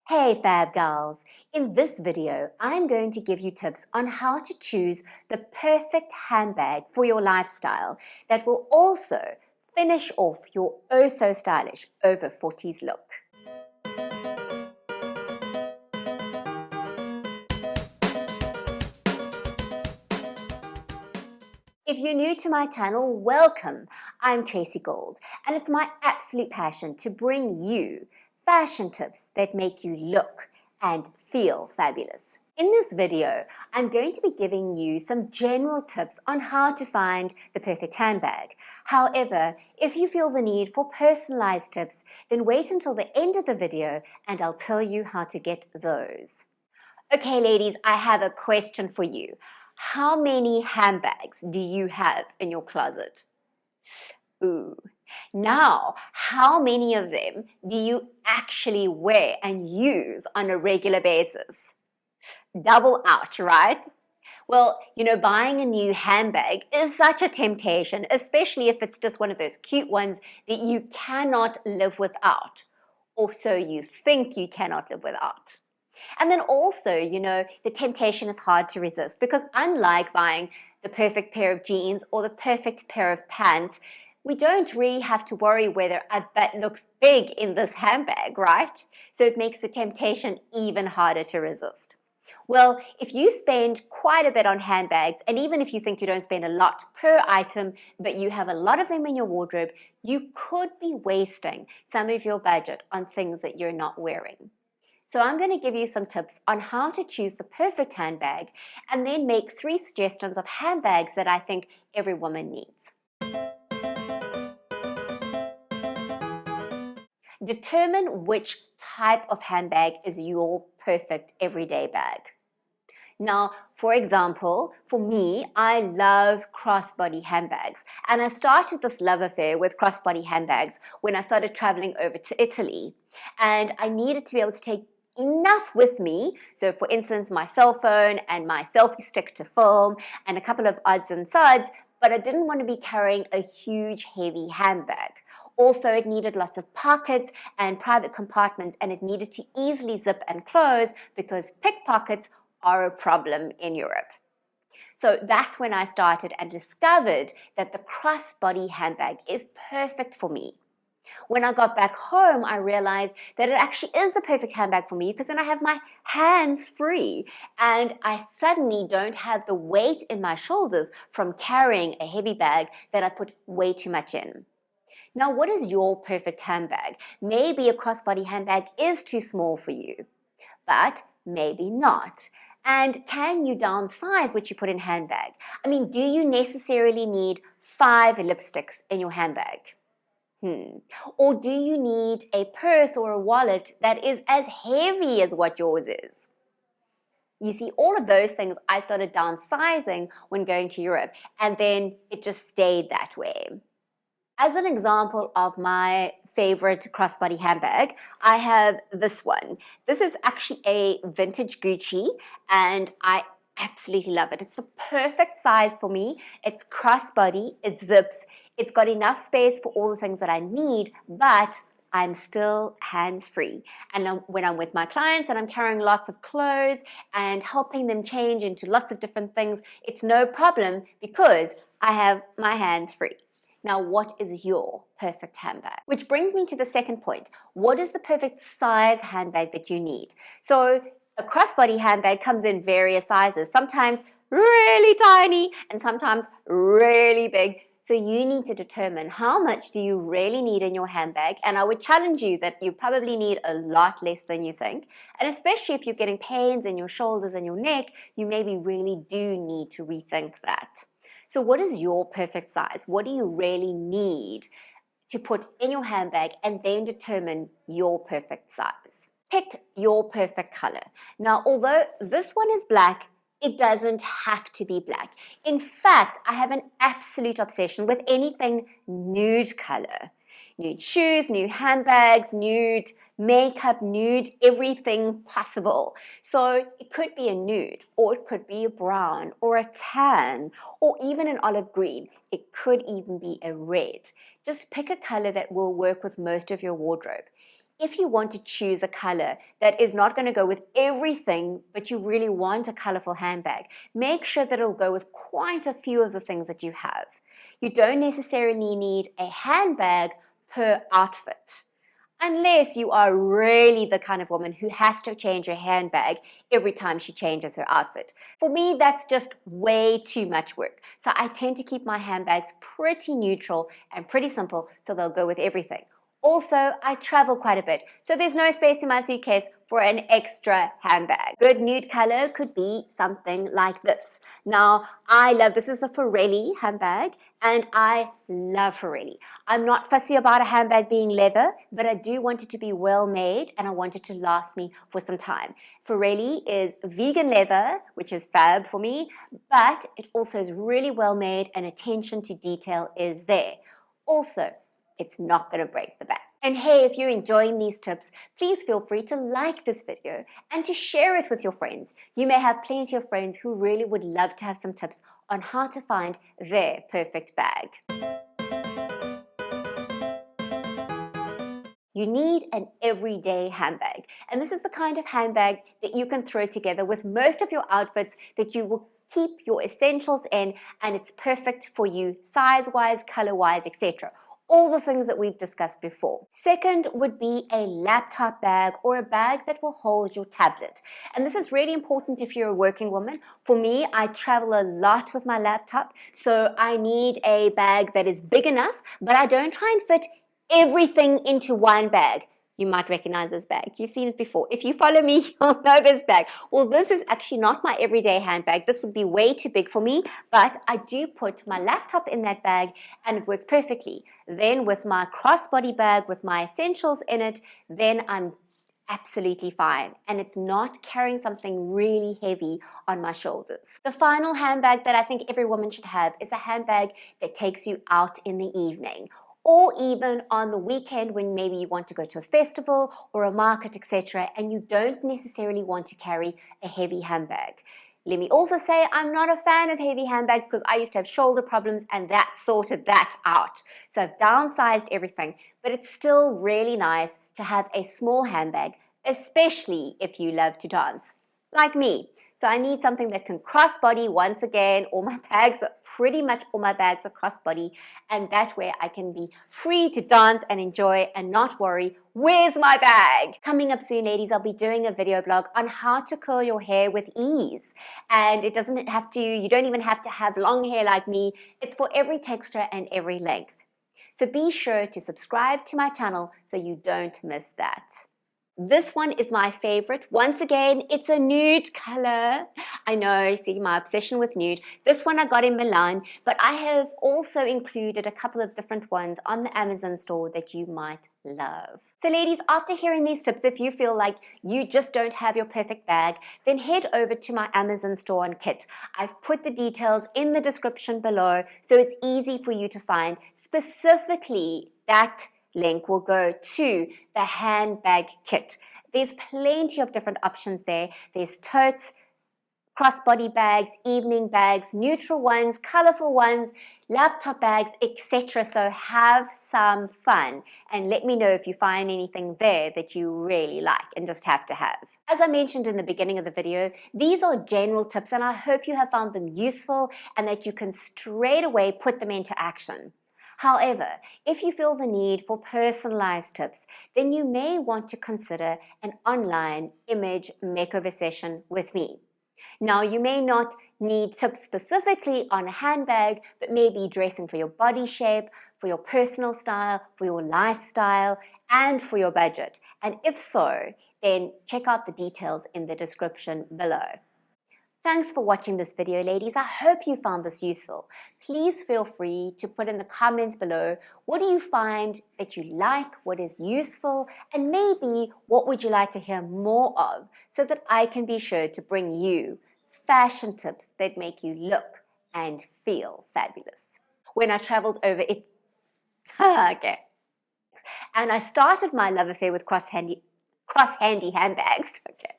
Hey Fab Gals! In this video, I'm going to give you tips on how to choose the perfect handbag for your lifestyle that will also finish off your oh-so-stylish over 40s look. If you're new to my channel, welcome! I'm Tracy Gold, and it's my absolute passion to bring you fashion tips that make you look and feel fabulous. In this video, I'm going to be giving you some general tips on how to find the perfect handbag. However, if you feel the need for personalized tips, then wait until the end of the video and I'll tell you how to get those. Okay, ladies, I have a question for you. How many handbags do you have in your closet? Ooh. Now, how many of them do you actually wear and use on a regular basis? Double out, right? Well, buying a new handbag is such a temptation, especially if it's just one of those cute ones that you cannot live without, or so you think you cannot live without. And then also, the temptation is hard to resist because unlike buying the perfect pair of jeans or the perfect pair of pants, we don't really have to worry whether our butt looks big in this handbag, right? So it makes the temptation even harder to resist. Well, if you spend quite a bit on handbags, and even if you think you don't spend a lot per item, but you have a lot of them in your wardrobe, you could be wasting some of your budget on things that you're not wearing. So I'm going to give you some tips on how to choose the perfect handbag and then make 3 suggestions of handbags that I think every woman needs. Determine which type of handbag is your perfect everyday bag. Now, for example, for me, I love crossbody handbags. And I started this love affair with crossbody handbags when I started traveling over to Italy. And I needed to be able to take enough with me. So for instance, my cell phone and my selfie stick to film and a couple of odds and sods, but I didn't want to be carrying a huge, heavy handbag. Also, it needed lots of pockets and private compartments, and it needed to easily zip and close because pickpockets are a problem in Europe. So that's when I started and discovered that the crossbody handbag is perfect for me. When I got back home, I realized that it actually is the perfect handbag for me because then I have my hands free and I suddenly don't have the weight in my shoulders from carrying a heavy bag that I put way too much in. Now, what is your perfect handbag? Maybe a crossbody handbag is too small for you, but maybe not. And can you downsize what you put in handbag? I mean, do you necessarily need 5 lipsticks in your handbag? Or do you need a purse or a wallet that is as heavy as what yours is? You see, all of those things I started downsizing when going to Europe, and then it just stayed that way. As an example of my favorite crossbody handbag, I have this one. This is actually a vintage Gucci, and I absolutely love it. It's the perfect size for me. It's crossbody, it zips, it's got enough space for all the things that I need, but I'm still hands-free. And when I'm with my clients and I'm carrying lots of clothes and helping them change into lots of different things, it's no problem because I have my hands free. Now, what is your perfect handbag? Which brings me to the second point. What is the perfect size handbag that you need? So a crossbody handbag comes in various sizes, sometimes really tiny and sometimes really big. So you need to determine how much do you really need in your handbag, and I would challenge you that you probably need a lot less than you think, and especially if you're getting pains in your shoulders and your neck, you maybe really do need to rethink that. So what is your perfect size? What do you really need to put in your handbag, and then determine your perfect size? Pick your perfect color. Now, although this one is black, it doesn't have to be black. In fact, I have an absolute obsession with anything nude color. Nude shoes, nude handbags, nude makeup, nude, everything possible. So it could be a nude, or it could be a brown, or a tan, or even an olive green. It could even be a red. Just pick a color that will work with most of your wardrobe. if you want to choose a color that is not going to go with everything, but you really want a colorful handbag, make sure that it'll go with quite a few of the things that you have. You don't necessarily need a handbag per outfit, unless you are really the kind of woman who has to change her handbag every time she changes her outfit. For me, that's just way too much work. So I tend to keep my handbags pretty neutral and pretty simple, so they'll go with everything. Also, I travel quite a bit, so there's no space in my suitcase for an extra handbag. Good nude color could be something like this. Now, this is a Forelli handbag, and I love Forelli. I'm not fussy about a handbag being leather, but I do want it to be well made, and I want it to last me for some time. Forelli is vegan leather, which is fab for me, but it also is really well made, and attention to detail is there. Also, it's not going to break the bank. And hey, if you're enjoying these tips, please feel free to like this video and to share it with your friends. You may have plenty of friends who really would love to have some tips on how to find their perfect bag. You need an everyday handbag. And this is the kind of handbag that you can throw together with most of your outfits that you will keep your essentials in, and it's perfect for you size-wise, color-wise, etc. All the things that we've discussed before. Second would be a laptop bag or a bag that will hold your tablet. And this is really important if you're a working woman. For me, I travel a lot with my laptop, so I need a bag that is big enough, but I don't try and fit everything into one bag. You might recognize this bag. You've seen it before. If you follow me, you'll know this bag. Well, this is actually not my everyday handbag. This would be way too big for me, but I do put my laptop in that bag and it works perfectly. Then with my crossbody bag with my essentials in it, then I'm absolutely fine, and it's not carrying something really heavy on my shoulders. The final handbag that I think every woman should have is a handbag that takes you out in the evening, or even on the weekend when maybe you want to go to a festival or a market, etc., and you don't necessarily want to carry a heavy handbag. Let me also say I'm not a fan of heavy handbags because I used to have shoulder problems and that sorted that out. So I've downsized everything, but it's still really nice to have a small handbag, especially if you love to dance, like me. So I need something that can crossbody. Once again, pretty much all my bags are crossbody, and that way I can be free to dance and enjoy and not worry, where's my bag? Coming up soon, ladies, I'll be doing a video blog on how to curl your hair with ease. And you don't even have to have long hair like me. It's for every texture and every length. So be sure to subscribe to my channel so you don't miss that. This one is my favorite. Once again, it's a nude color. I know, see my obsession with nude. This one I got in Milan, but I have also included a couple of different ones on the Amazon store that you might love. So ladies, after hearing these tips, if you feel like you just don't have your perfect bag, then head over to my Amazon store and kit. I've put the details in the description below, so it's easy for you to find. Specifically, that link will go to the handbag kit. There's plenty of different options there. There's totes, crossbody bags, evening bags, neutral ones, colorful ones, laptop bags, etc. So have some fun and let me know if you find anything there that you really like and just have to have. As I mentioned in the beginning of the video, these are general tips and I hope you have found them useful and that you can straight away put them into action. However, if you feel the need for personalized tips, then you may want to consider an online image makeover session with me. Now, you may not need tips specifically on a handbag, but maybe dressing for your body shape, for your personal style, for your lifestyle, and for your budget. And if so, then check out the details in the description below. Thanks for watching this video, ladies. I hope you found this useful. Please feel free to put in the comments below, what do you find that you like, what is useful, and maybe what would you like to hear more of so that I can be sure to bring you fashion tips that make you look and feel fabulous. When I traveled over it, okay. And I started my love affair with cross-handy handbags, okay.